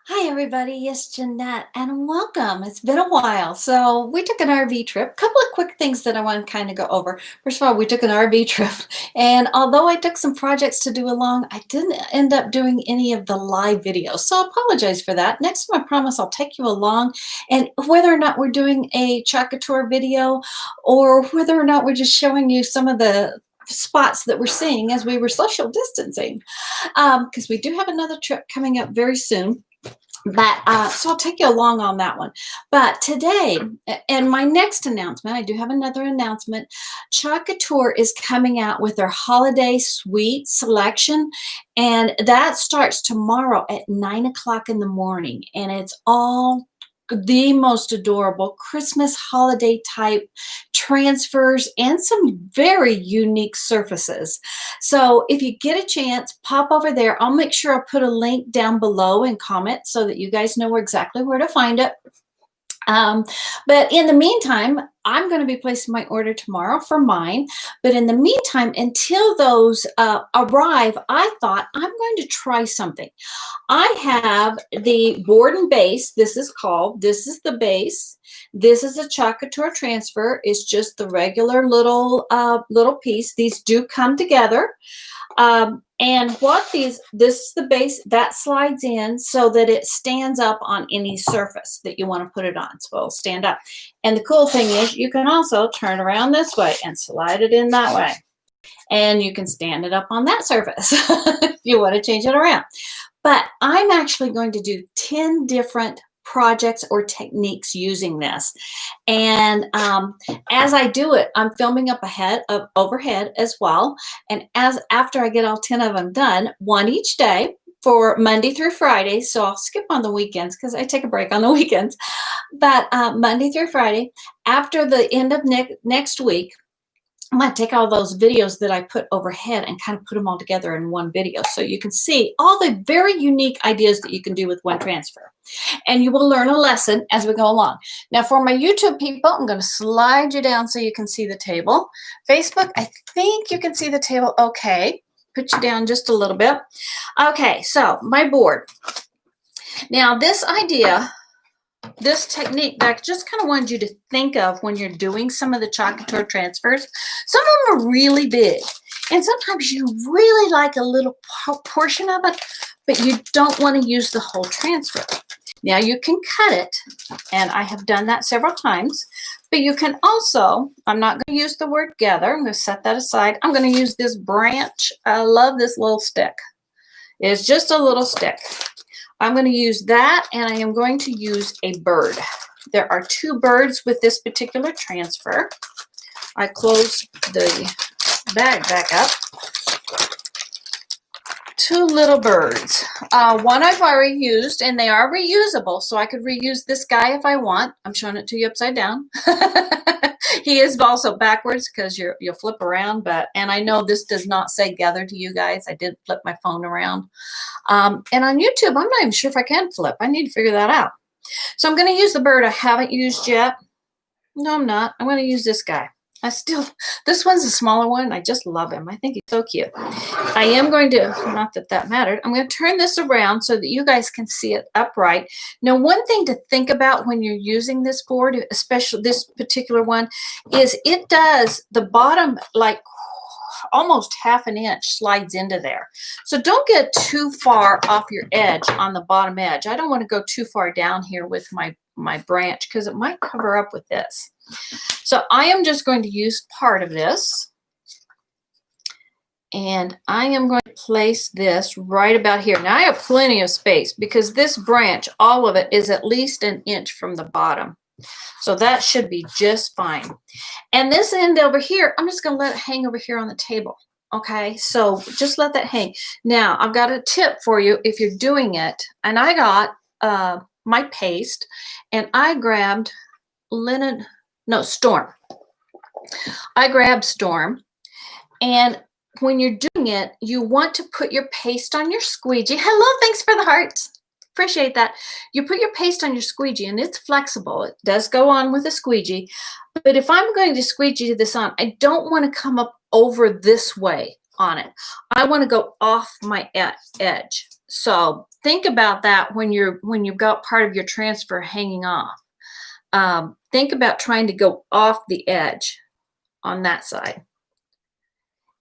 Hi, everybody. It's Jeanette, and welcome. It's been a while. So, we took an RV trip. Couple of quick things that I want to kind of go over. First of all, we took an RV trip, and although I took some projects to do along, I didn't end up doing any of the live videos. So, I apologize for that. Next time, I promise I'll take you along, and whether or not we're doing a Chaka tour video or whether or not we're just showing you some of the spots that we're seeing as we were social distancing, because we do have another trip coming up very soon. But so I'll take you along on that one. But today, and my next announcement, I do have another announcement. Chaka Tour is coming out with their holiday suite selection, and that starts tomorrow at 9 o'clock in the morning. And it's all the most adorable Christmas holiday type transfers and some very unique surfaces. So if you get a chance, pop over there. I'll make sure I put a link down below in comments so that you guys know exactly where to find it. Um, but in the meantime, I'm going to be placing my order tomorrow for mine. But in the meantime, until those arrive, I thought I'm going to try something. I have the board and base. This is the base. This is a Chaka Tour transfer. It's just the regular little piece. These do come together. And this is the base that slides in so that it stands up on any surface that you want to put it on. So it'll stand up. And the cool thing is you can also turn around this way and slide it in that way. And you can stand it up on that surface if you want to change it around. But I'm actually going to do 10 different projects or techniques using this. And as I do it, I'm filming up overhead as well. And after I get all 10 of them done, one each day for Monday through Friday. So I'll skip on the weekends because I take a break on the weekends. But Monday through Friday, after the end of next week, I'm going to take all those videos that I put overhead and kind of put them all together in one video so you can see all the very unique ideas that you can do with one transfer. And you will learn a lesson as we go along. Now, for my YouTube people, I'm going to slide you down so you can see the table. Facebook, I think you can see the table okay. Put you down just a little bit. Okay, so my board. Now, this technique that I just kind of wanted you to think of when you're doing some of the Chaka Tour transfers. Some of them are really big, and sometimes you really like a little portion of it, but you don't want to use the whole transfer. Now you can cut it, and I have done that several times, but you can also, I'm not going to use the word gather. I'm going to set that aside. I'm going to use this branch. I love this little stick. It's just a little stick. I'm going to use that, and I am going to use a bird. There are two birds with this particular transfer. I close the bag back up. Two little birds. One I've already used, and they are reusable, so I could reuse this guy if I want. I'm showing it to you upside down. He is also backwards because you'll flip around, and I know this does not say gather to you guys. I did flip my phone around. And on YouTube, I'm not even sure if I can flip. I need to figure that out. So I'm going to use the bird I haven't used yet. No, I'm not. I'm going to use this guy. This one's a smaller one. I just love him. I think he's so cute. I am going to, not that that mattered, I'm going to turn this around so that you guys can see it upright. Now, one thing to think about when you're using this board, especially this particular one, is it does the bottom, like almost half an inch slides into there. So don't get too far off your edge on the bottom edge. I don't want to go too far down here with my branch because it might cover up with this. So I am just going to use part of this, and I am going to place this right about here. Now I have plenty of space because this branch, all of it is at least an inch from the bottom. So that should be just fine. And this end over here, I'm just going to let it hang over here on the table. Okay, so just let that hang. Now, I've got a tip for you if you're doing it. And I got my paste, and I grabbed Storm. I grabbed Storm. And when you're doing it, you want to put your paste on your squeegee. Hello, thanks for the hearts. Appreciate that. You put your paste on your squeegee, and it's flexible. It does go on with a squeegee. But if I'm going to squeegee this on, I don't want to come up over this way. on it. I want to go off my edge. So think about that when you've got part of your transfer hanging off. Think about trying to go off the edge on that side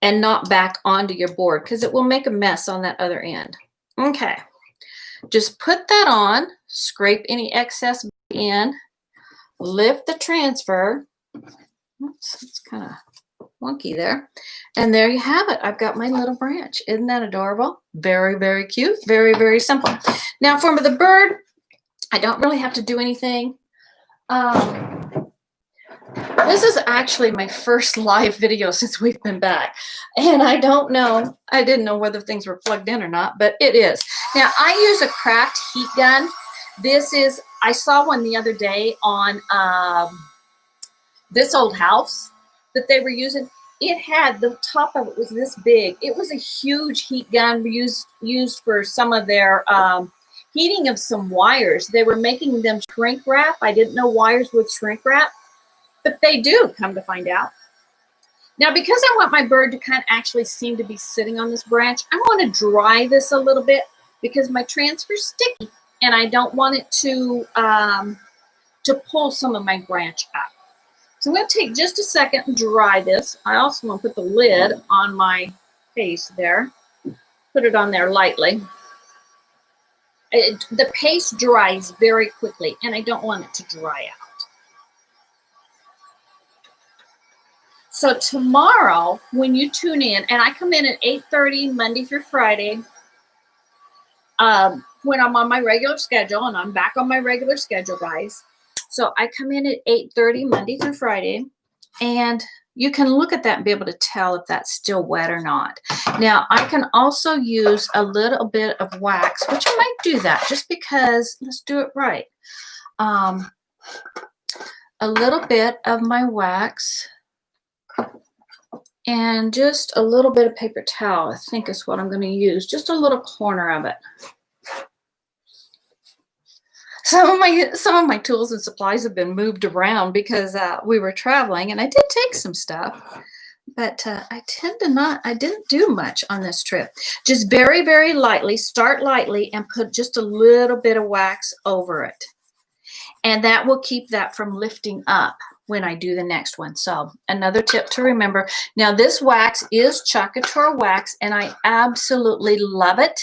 and not back onto your board, because it will make a mess on that other end. Okay, just put that on, scrape any excess in, lift the transfer. Oops, it's kind of wonky there. And there you have it. I've got my little branch. Isn't that adorable? Very, very cute. Very, very simple. Now for the bird, I don't really have to do anything. This is actually my first live video since we've been back. And I didn't know whether things were plugged in or not, but it is. Now I use a Craft heat gun. I saw one the other day on This Old House that they were using. It had, the top of it was this big. It was a huge heat gun used for some of their heating of some wires. They were making them shrink wrap. I didn't know wires would shrink wrap, but they do, come to find out. Now, because I want my bird to kind of actually seem to be sitting on this branch, I want to dry this a little bit because my transfer's sticky and I don't want it to pull some of my branch up. So I'm going to take just a second and dry this. I also want to put the lid on my paste there. Put it on there lightly. The paste dries very quickly, and I don't want it to dry out. So tomorrow, when you tune in, and I come in at 8:30 Monday through Friday, when I'm on my regular schedule, and I'm back on my regular schedule, guys. So I come in at 8:30 Monday through Friday, and you can look at that and be able to tell if that's still wet or not. Now, I can also use a little bit of wax, which I might do that just because, let's do it right. A little bit of my wax and just a little bit of paper towel, I think is what I'm going to use, just a little corner of it. Some of my tools and supplies have been moved around because we were traveling, and I did take some stuff, but I didn't do much on this trip. Just very, very lightly, start lightly and put just a little bit of wax over it. And that will keep that from lifting up when I do the next one. So another tip to remember. Now this wax is Choc Couture wax, and I absolutely love it.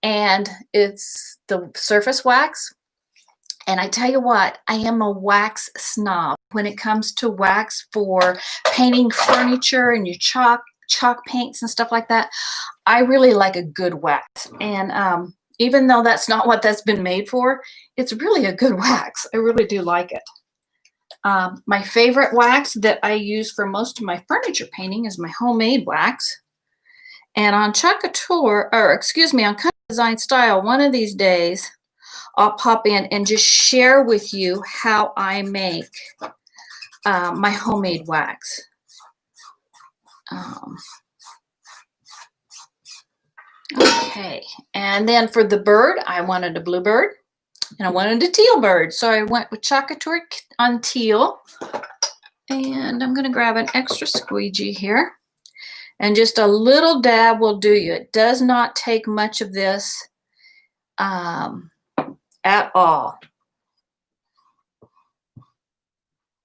And it's the surface wax. And I tell you what, I am a wax snob when it comes to wax for painting furniture and your chalk paints and stuff like that. I really like a good wax. And even though that's not what that's been made for, it's really a good wax. I really do like it. My favorite wax that I use for most of my furniture painting is my homemade wax. And on Choc Couture, or excuse me, on Cut Design Style, one of these days, I'll pop in and just share with you how I make my homemade wax. Okay, and then for the bird, I wanted a blue bird and I wanted a teal bird. So I went with Choc Couture on teal. And I'm going to grab an extra squeegee here. And just a little dab will do you. It does not take much of this at all.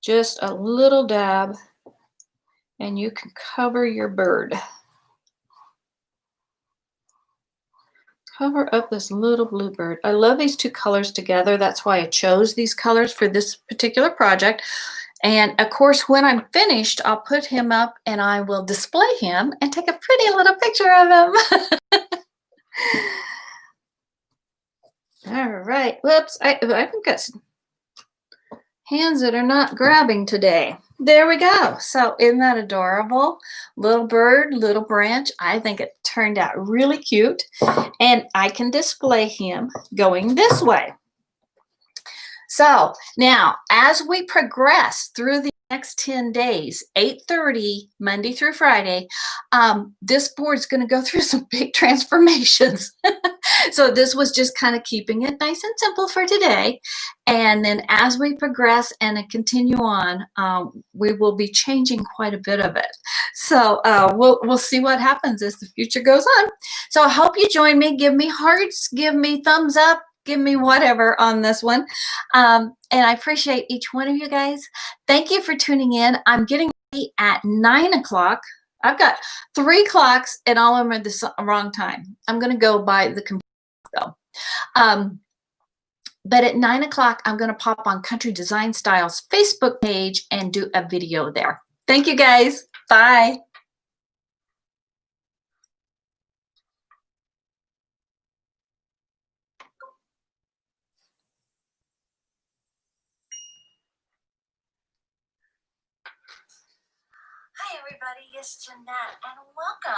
Just a little dab and you can cover your bird. Cover up this little blue bird. I love these two colors together. That's why I chose these colors for this particular project. And of course, when I'm finished, I'll put him up and I will display him and take a pretty little picture of him. All right. Whoops. I've got some hands that are not grabbing today. There we go. So isn't that adorable? Little bird, little branch. I think it turned out really cute. And I can display him going this way. So now, as we progress through the next 10 days, 8:30 Monday through Friday, this board's going to go through some big transformations. So this was just kind of keeping it nice and simple for today. And then as we progress and continue on, we will be changing quite a bit of it. So we'll see what happens as the future goes on. So I hope you join me. Give me hearts, give me thumbs up, give me whatever on this one. And I appreciate each one of you guys. Thank you for tuning in. I'm getting ready at 9 o'clock. I've got 3 clocks and all of them are the wrong time. I'm going to go by the computer though. But at 9 o'clock, I'm going to pop on Country Design Styles Facebook page and do a video there. Thank you guys. Bye. Hi, everybody. It's Jeanette, and welcome.